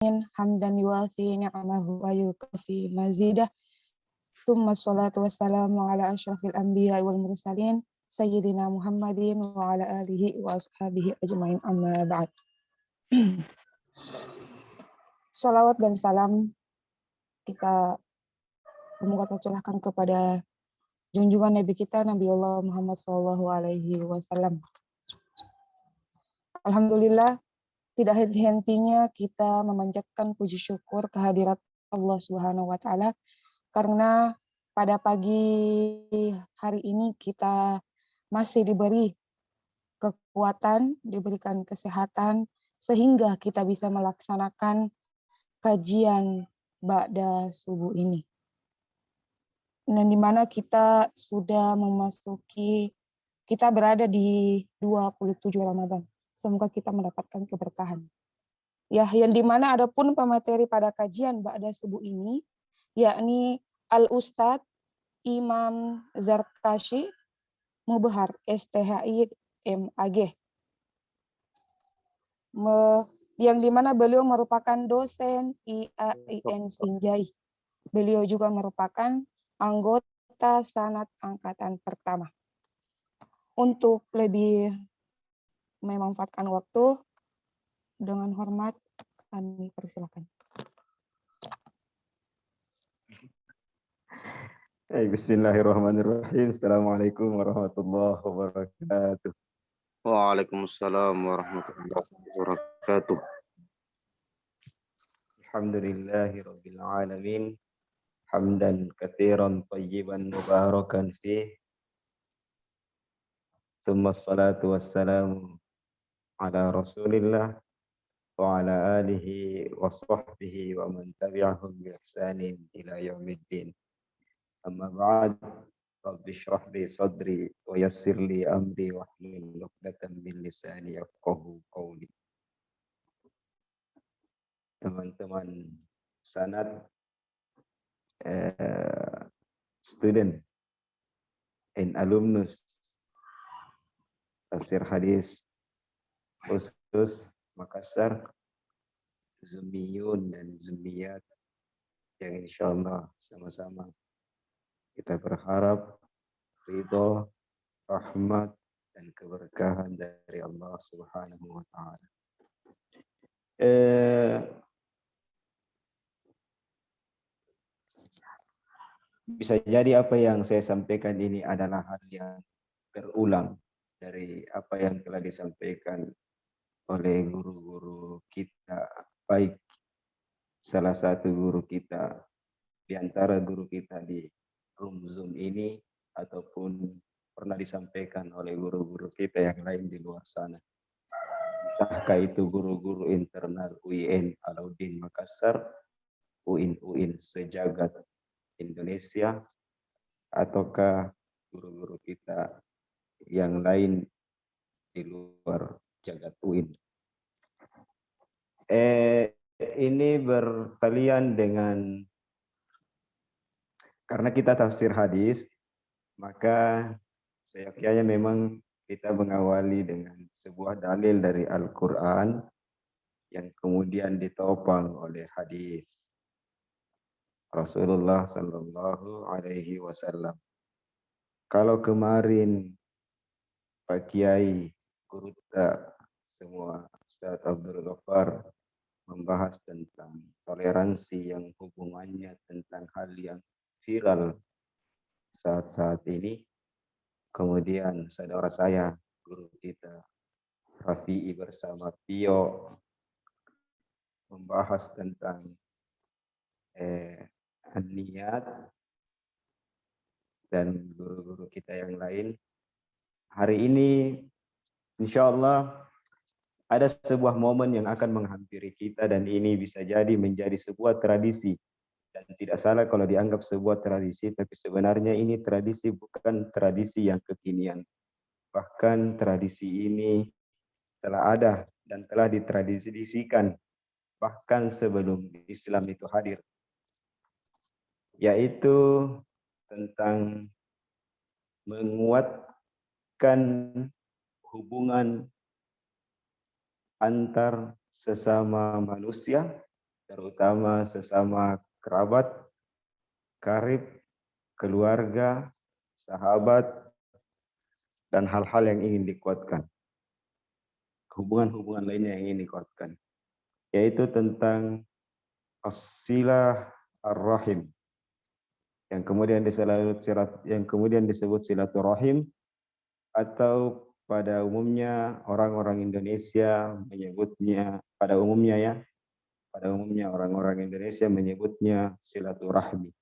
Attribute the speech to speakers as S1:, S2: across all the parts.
S1: hamdan yuwafi ni'amahu wa yukafi mazidah. Tsumma salatu wassalamu ala asyrafil anbiya wal mursalin sayyidina Muhammadin wa ala alihi wa ashabihi ajmain, amma ba'd. Salawat dan salam kita semoga tercurahkan kepada junjungan Nabi kita Nabi Allah Muhammad SAW. Alhamdulillah, tidak henti-hentinya kita memanjatkan puji syukur kehadirat Allah Subhanahu wa taala karena pada pagi hari ini kita masih diberi kekuatan, diberikan kesehatan sehingga kita bisa melaksanakan kajian ba'da subuh ini. Dan di mana kita sudah kita berada di 27 Ramadan. Semoga kita mendapatkan keberkahan. Ya, yang di mana ada pun pemateri pada kajian ba'da subuh ini, yakni Al-Ustadz Imam Zarkashi Mubahar, STHI MAG. Yang di mana beliau merupakan dosen IAIN Sinjai. Beliau juga merupakan anggota Sanad Angkatan Pertama. Untuk lebih memanfaatkan waktu, dengan hormat kami persilakan.
S2: Bismillahirrahmanirrahim. Assalamualaikum warahmatullahi wabarakatuh.
S3: Waalaikumsalam warahmatullahi wabarakatuh.
S2: Alhamdulillahi rabbil alamin. Hamdan katsiran tayyiban mubarakan fih. Tsumma salatu wassalamu ala Rasulillah wa ala alihi wa sahbihi wa man tabi'ahum bi ihsanin ila yaumiddin. Amma ba'd. Rabbi shrah li sadri wa yassir li amri wa hlul 'uqdatam min lisani yafqahu qawli. Teman-teman sanad, student and alumnus tafsir hadis khusus Makassar, Zumiyun dan Zumiyat yang insyaallah sama-sama kita berharap ridho, rahmat dan keberkahan dari Allah Subhanahu wa taala. Bisa jadi apa yang saya sampaikan ini adalah hal yang terulang dari apa yang telah disampaikan oleh guru-guru kita, baik salah satu guru kita di antara guru kita di room Zoom ini ataupun pernah disampaikan oleh guru-guru kita yang lain di luar sana. Entahkah itu guru-guru internal UIN Alauddin Makassar, UIN sejagat Indonesia, ataukah guru-guru kita yang lain di luar jagat UIN. Ini bertalian dengan, karena kita tafsir hadis, maka seyogyanya memang kita mengawali dengan sebuah dalil dari Al-Quran yang kemudian ditopang oleh hadis Rasulullah Sallallahu Alaihi Wasallam. Kalau kemarin Pak Kiai, guru kita semua, Ustaz Abdul Ghaffar, membahas tentang toleransi yang hubungannya tentang hal yang viral saat-saat ini. Kemudian saudara saya, guru kita, Rafi'i bersama Pio, membahas tentang niat, dan guru-guru kita yang lain. Hari ini insya Allah ada sebuah momen yang akan menghampiri kita dan ini bisa jadi menjadi sebuah tradisi. Dan tidak salah kalau dianggap sebuah tradisi, tapi sebenarnya ini tradisi bukan tradisi yang kekinian. Bahkan tradisi ini telah ada dan telah ditradisikan bahkan sebelum Islam itu hadir. Yaitu tentang menguatkan hubungan antar sesama manusia terutama sesama kerabat, karib, keluarga, sahabat, dan hal-hal yang ingin dikuatkan. Hubungan-hubungan lainnya yang ingin dikuatkan, yaitu tentang as-silah ar-rahim, yang kemudian disebut silaturahim, atau pada umumnya orang-orang Indonesia menyebutnya, pada umumnya orang-orang Indonesia menyebutnya silaturahmi.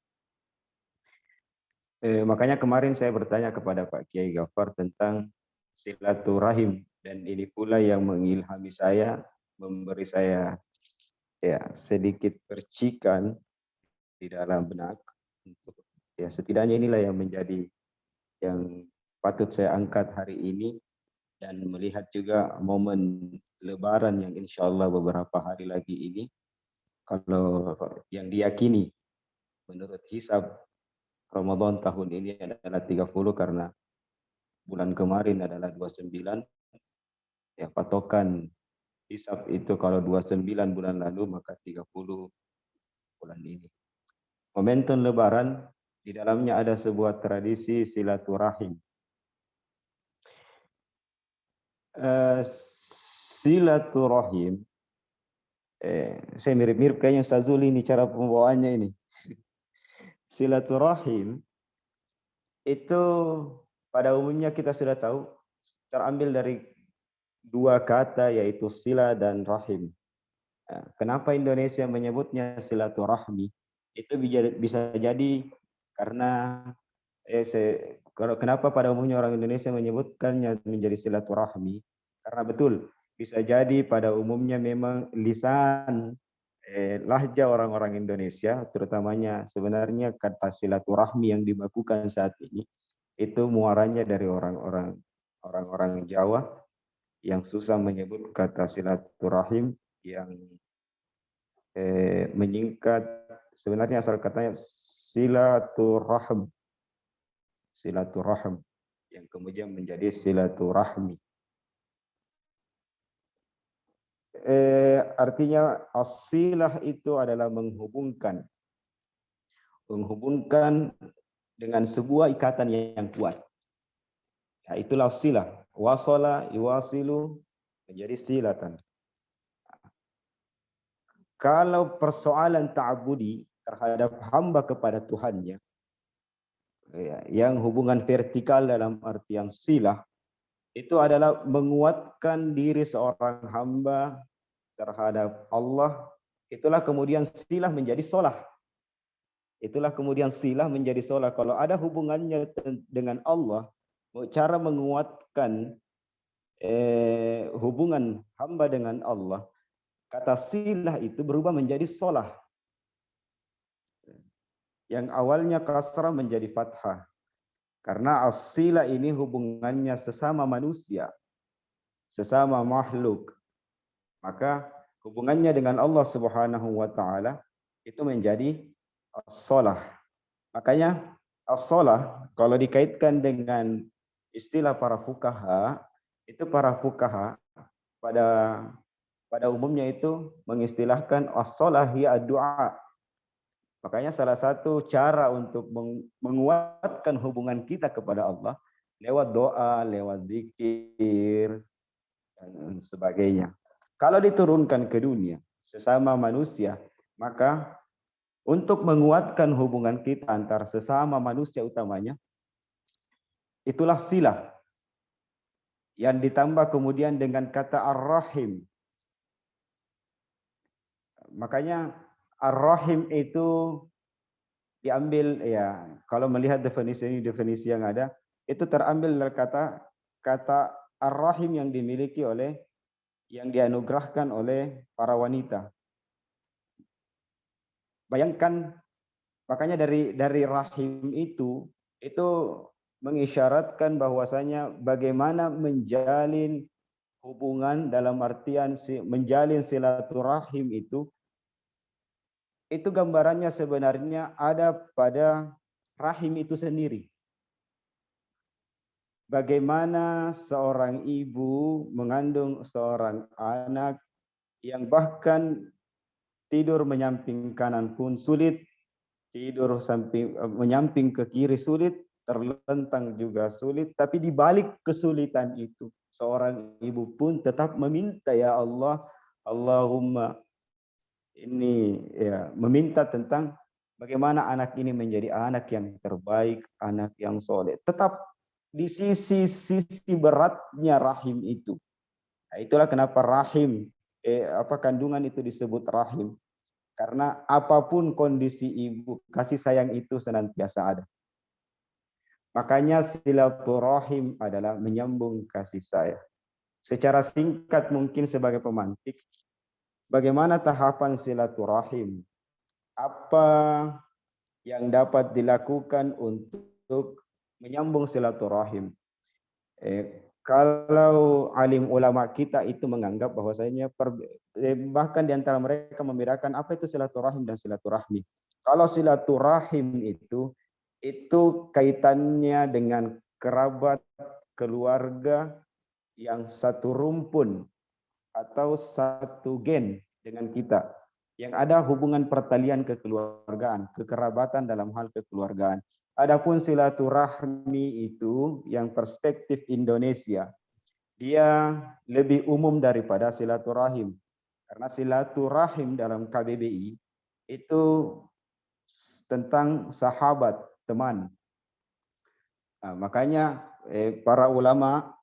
S2: Makanya kemarin saya bertanya kepada Pak Kiai Ghaffar tentang silaturahim, dan ini pula yang mengilhami saya, memberi saya ya sedikit percikan di dalam benak untuk ya setidaknya inilah yang menjadi yang patut saya angkat hari ini, dan melihat juga momen Lebaran yang insya Allah beberapa hari lagi ini, kalau yang diyakini menurut hisab Ramadan tahun ini adalah 30 karena bulan kemarin adalah 29, ya patokan hisab itu kalau 29 bulan lalu maka 30 bulan ini. Momentum Lebaran di dalamnya ada sebuah tradisi silaturahim. Silaturahim, saya mirip-mirip kayaknya Ustaz Zul ini cara pembawaannya ini. Silaturahim itu pada umumnya kita sudah tahu terambil dari dua kata yaitu sila dan rahim. Kenapa Indonesia menyebutnya silaturahmi? Itu bisa jadi karena kenapa pada umumnya orang Indonesia menyebutkannya menjadi silaturahmi? Karena betul bisa jadi pada umumnya memang lisan lahja orang-orang Indonesia, terutamanya sebenarnya kata silaturahmi yang dibakukan saat ini itu muaranya dari orang-orang Jawa yang susah menyebut kata silaturahim, yang menyingkat sebenarnya asal katanya silaturahim yang kemudian menjadi silaturahmi. Artinya asilah itu adalah menghubungkan dengan sebuah ikatan yang kuat. Ya, itulah silah. Wasala yuwasilu menjadi silatan. Kalau persoalan ta'abudi terhadap hamba kepada Tuhannya, ya, yang hubungan vertikal dalam artian silah, itu adalah menguatkan diri seorang hamba terhadap Allah. Itulah kemudian silah menjadi solah. Kalau ada hubungannya dengan Allah, cara menguatkan hubungan hamba dengan Allah, kata silah itu berubah menjadi solah. Yang awalnya kasrah menjadi fathah. Karena as-silah ini hubungannya sesama manusia, sesama makhluk. Maka hubungannya dengan Allah Subhanahu wa taala itu menjadi as-salah. Makanya as-salah kalau dikaitkan dengan istilah para fuqaha, itu para fuqaha pada umumnya itu mengistilahkan as-salah hiya ad-du'a. Makanya salah satu cara untuk menguatkan hubungan kita kepada Allah lewat doa, lewat zikir dan sebagainya. Kalau diturunkan ke dunia sesama manusia, maka untuk menguatkan hubungan kita antar sesama manusia utamanya, itulah silah. Yang ditambah kemudian dengan kata ar-rahim. Makanya ar-rahim itu diambil, ya kalau melihat definisi yang ada, itu terambil dari kata ar-rahim yang dimiliki oleh, yang dianugerahkan oleh para wanita. Bayangkan, makanya dari rahim itu mengisyaratkan bahwasanya bagaimana menjalin hubungan dalam artian menjalin silaturahim itu gambarannya sebenarnya ada pada rahim itu sendiri. Bagaimana seorang ibu mengandung seorang anak yang bahkan tidur menyamping kanan pun sulit, tidur menyamping ke kiri sulit, terlentang juga sulit, tapi di balik kesulitan itu, seorang ibu pun tetap meminta, ya Allah, Allahumma ini, ya, meminta tentang bagaimana anak ini menjadi anak yang terbaik, anak yang soleh. Tetap di sisi beratnya rahim itu. Nah, itulah kenapa rahim, kandungan itu disebut rahim. Karena apapun kondisi ibu, kasih sayang itu senantiasa ada. Makanya silaturahim adalah menyambung kasih sayang. Secara singkat mungkin sebagai pemantik, bagaimana tahapan silaturahim? Apa yang dapat dilakukan untuk menyambung silaturahim? Kalau alim ulama kita itu menganggap bahwasanya bahkan di antara mereka membedakan apa itu silaturahim dan silaturahmi. Kalau silaturahim itu kaitannya dengan kerabat, keluarga yang satu rumpun atau satu gen dengan kita, yang ada hubungan pertalian kekeluargaan, kekerabatan dalam hal kekeluargaan. Adapun silaturahmi itu yang perspektif Indonesia, dia lebih umum daripada silaturahim. Karena silaturahim dalam KBBI itu tentang sahabat, teman. Nah, makanya para ulama,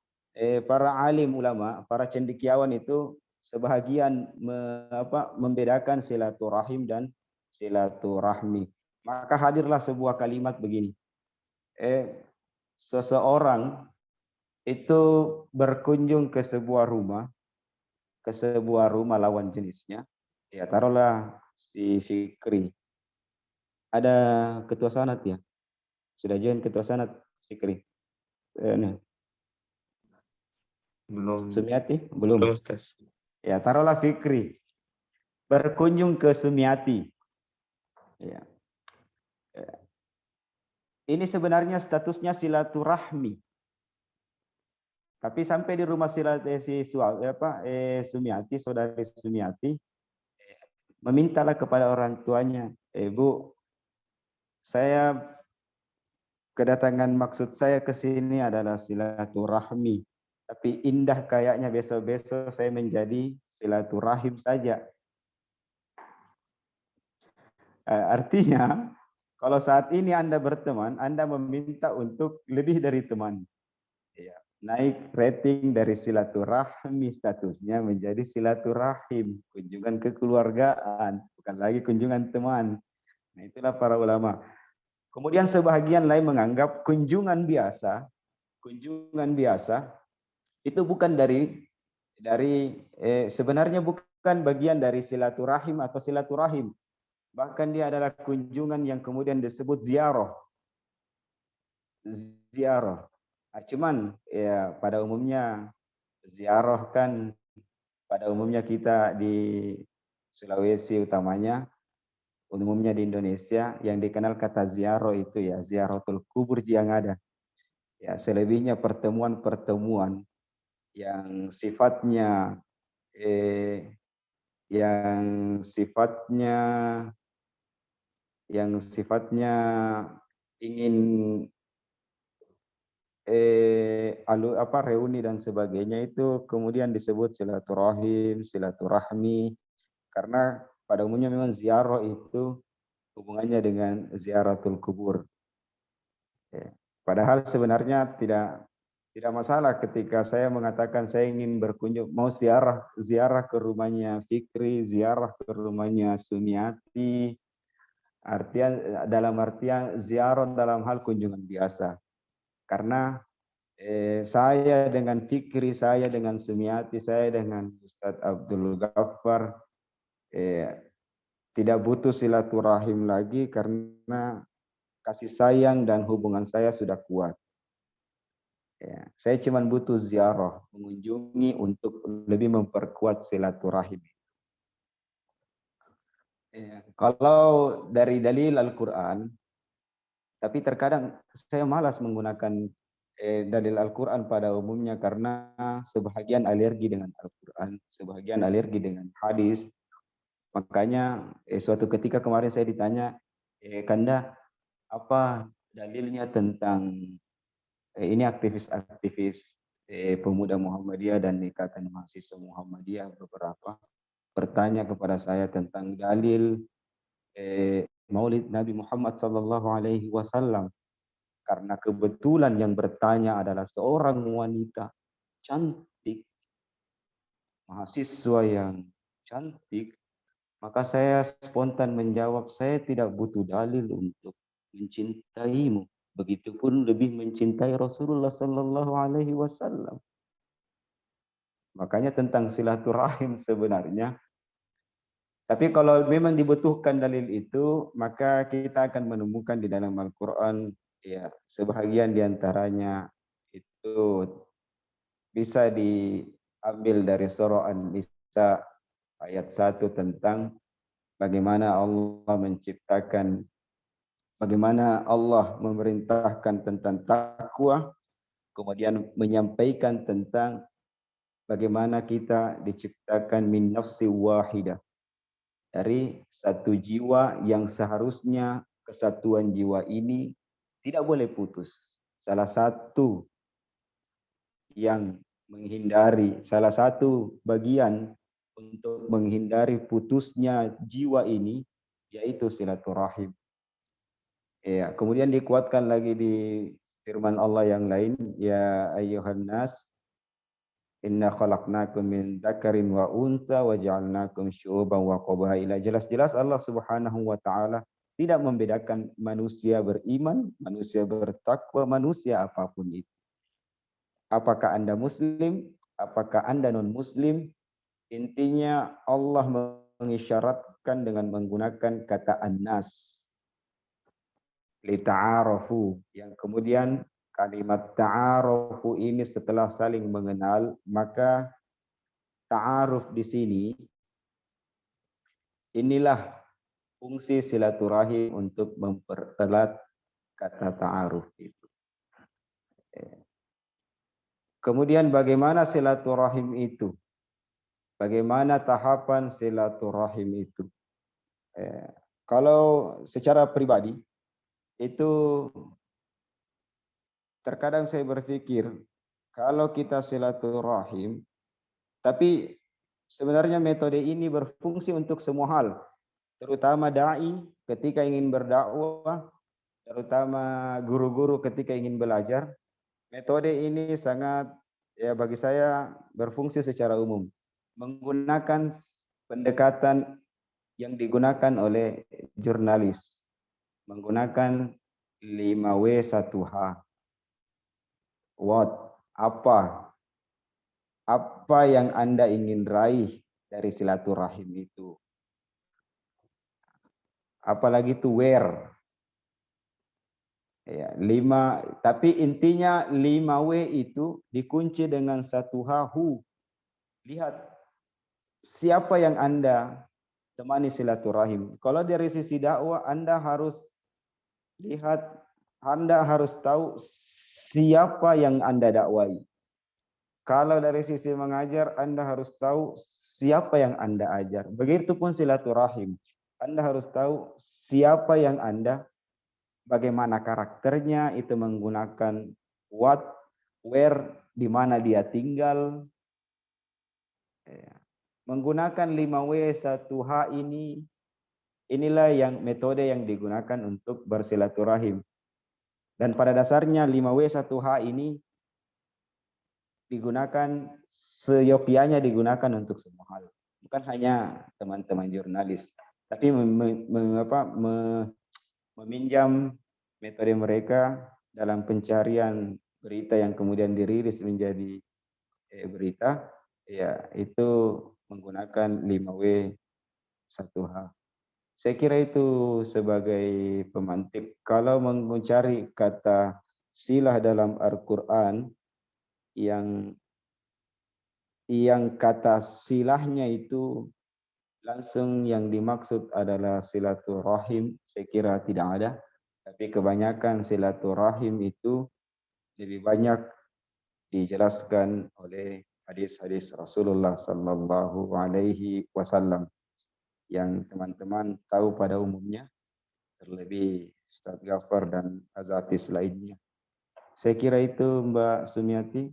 S2: para alim ulama, para cendekiawan itu sebahagian membedakan silaturahim dan silaturahmi. Maka hadirlah sebuah kalimat begini. Seseorang itu berkunjung ke sebuah rumah lawan jenisnya. Ya, taruhlah si Fikri. Ada ketua sanad ya? Sudah join ketua sanad Fikri?
S3: Belum.
S2: Sumiati? Belum.
S3: Ustaz.
S2: Ya, taruhlah Fikri berkunjung ke Sumiati. Ya. Ini sebenarnya statusnya silaturahmi. Tapi sampai di rumah Sumiati, saudari Sumiati, memintalah kepada orang tuanya, Bu, saya kedatangan maksud saya ke sini adalah silaturahmi. Tapi indah kayaknya besok-besok saya menjadi silaturahim saja. Artinya, kalau saat ini Anda berteman, Anda meminta untuk lebih dari teman. Ya, naik rating dari silaturahmi statusnya menjadi silaturahim, kunjungan kekeluargaan, bukan lagi kunjungan teman. Nah, itulah para ulama. Kemudian sebahagian lain menganggap kunjungan biasa itu bukan sebenarnya bukan bagian dari silaturahim atau silaturahim. Bahkan dia adalah kunjungan yang kemudian disebut ziarah. Cuman ya pada umumnya ziarah kan pada umumnya kita di Sulawesi utamanya, umumnya di Indonesia yang dikenal kata ziarah itu ya ziaratul kubur yang ada. Ya, selebihnya pertemuan-pertemuan yang sifatnya ingin reuni dan sebagainya itu kemudian disebut silaturahim, silaturahmi, karena pada umumnya memang ziarah itu hubungannya dengan ziaratul kubur. Padahal sebenarnya tidak masalah ketika saya mengatakan saya ingin berkunjung, mau ziarah ke rumahnya Fikri, ziarah ke rumahnya Sumiati, dalam artian ziarah dalam hal kunjungan biasa. Karena saya dengan Fikri, saya dengan Sumiati, saya dengan Ustadz Abdul Ghaffar tidak butuh silaturahim lagi karena kasih sayang dan hubungan saya sudah kuat. Ya, saya cuma butuh ziarah, mengunjungi untuk lebih memperkuat silaturahim. Ya, kalau dari dalil Al-Quran, tapi terkadang saya malas menggunakan dalil Al-Quran pada umumnya karena sebahagian alergi dengan Al-Quran, sebahagian alergi dengan hadis. Makanya suatu ketika kemarin saya ditanya, Kanda, apa dalilnya tentang ini aktivis-aktivis pemuda Muhammadiyah dan Ikatan Mahasiswa Muhammadiyah beberapa bertanya kepada saya tentang dalil Maulid Nabi Muhammad sallallahu alaihi wasallam, karena kebetulan yang bertanya adalah seorang wanita cantik, mahasiswa yang cantik, maka saya spontan menjawab, saya tidak butuh dalil untuk mencintaimu, begitupun lebih mencintai Rasulullah sallallahu alaihi wasallam. Makanya tentang silaturahim sebenarnya. Tapi kalau memang dibutuhkan dalil itu, maka kita akan menemukan di dalam Al-Quran, ya, sebahagian diantaranya itu bisa diambil dari surah An-Nisa ayat 1 tentang bagaimana Allah menciptakan, bagaimana Allah memerintahkan tentang takwa, kemudian menyampaikan tentang bagaimana kita diciptakan min nafsi wahidah, dari satu jiwa yang seharusnya kesatuan jiwa ini tidak boleh putus. Salah satu yang menghindari, salah satu bagian untuk menghindari putusnya jiwa ini yaitu silaturahim. Ya, kemudian dikuatkan lagi di firman Allah yang lain, ya ayyuhan nas inna khalaqnakum min dzakarin wa untha wa ja'alnakum syu'uban wa qabaila. Jelas-jelas Allah Subhanahu wa taala tidak membedakan manusia beriman, manusia bertakwa, manusia apapun itu. Apakah Anda muslim, apakah Anda non muslim, intinya Allah mengisyaratkan dengan menggunakan kata annas lita'arafu, yang kemudian kalimat ta'arufu ini setelah saling mengenal, maka ta'aruf di sini inilah fungsi silaturahim untuk mempererat kata ta'aruf itu. Kemudian bagaimana silaturahim itu? Bagaimana tahapan silaturahim itu? Kalau secara pribadi itu terkadang saya berpikir kalau kita silaturahim, tapi sebenarnya metode ini berfungsi untuk semua hal, terutama dai ketika ingin berdakwah, terutama guru-guru ketika ingin belajar. Metode ini sangat, ya, bagi saya berfungsi secara umum, menggunakan pendekatan yang digunakan oleh jurnalis, menggunakan 5W1H. What? Apa yang Anda ingin raih dari silaturahim itu? Apalagi itu where. Ya, 5, tapi intinya 5W itu dikunci dengan 1H who. Lihat siapa yang Anda temani silaturahim. Kalau dari sisi dakwah, Anda harus lihat, Anda harus tahu siapa yang Anda dakwai. Kalau dari sisi mengajar, Anda harus tahu siapa yang Anda ajar. Begitupun silaturahim. Anda harus tahu siapa yang Anda, bagaimana karakternya, itu menggunakan what, where, di mana dia tinggal. Menggunakan 5W1H ini, inilah yang metode yang digunakan untuk bersilaturahim. Dan pada dasarnya 5W1H ini digunakan seyogyanya, digunakan untuk semua hal. Bukan hanya teman-teman jurnalis, tapi meminjam metode mereka dalam pencarian berita yang kemudian dirilis menjadi berita, ya, itu menggunakan 5W1H. Saya kira itu sebagai pemantik. Kalau mencari kata silah dalam Al-Quran, yang kata silahnya itu langsung yang dimaksud adalah silaturahim, saya kira tidak ada. Tapi kebanyakan silaturahim itu lebih banyak dijelaskan oleh hadis-hadis Rasulullah sallallahu alaihi wasallam. yang teman-teman tahu pada umumnya, terlebih Ustadz Ghaffar dan Azatis lainnya. Saya kira itu Mbak Sumiati.